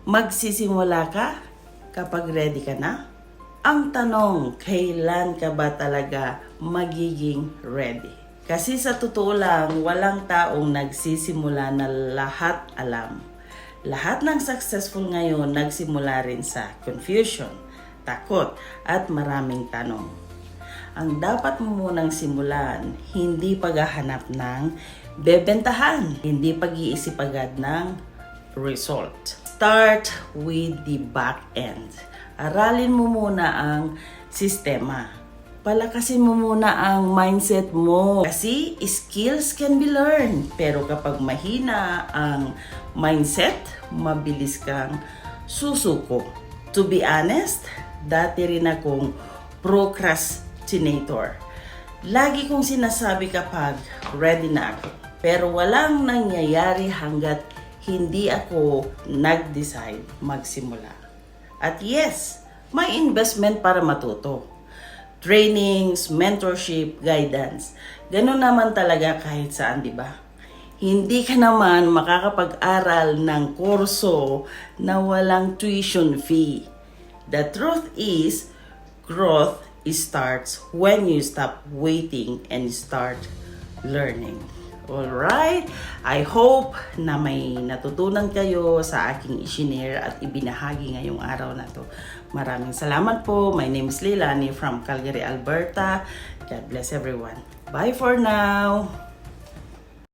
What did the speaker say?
Magsisimula ka kapag ready ka na? Ang tanong, kailan ka ba talaga magiging ready? Kasi sa totoo lang, walang taong nagsisimula na lahat alam. Lahat ng successful ngayon nagsimula rin sa confusion, takot, at maraming tanong. Ang dapat mo munang simulan, hindi paghahanap ng bebentahan, hindi pag-iisip agad ng result. Start with the back end. Aralin mo muna ang sistema. Palakasin mo muna ang mindset mo. Kasi skills can be learned. Pero kapag mahina ang mindset, mabilis kang susuko. To be honest, dati rin akong procrastinator. Lagi kong sinasabi kapag ready na ako. Pero walang nangyayari hanggat hindi ako nag-decide magsimula. At yes, may investment para matuto. Trainings, mentorship, guidance. Ganun naman talaga kahit saan, di ba? Hindi ka naman makakapag-aral ng kurso na walang tuition fee. The truth is, growth starts when you stop waiting and start learning. Alright, I hope na may natutunan kayo sa aking i-share at ibinahagi ngayong araw na to. Maraming salamat po. My name is Leilani from Calgary, Alberta. God bless everyone. Bye for now!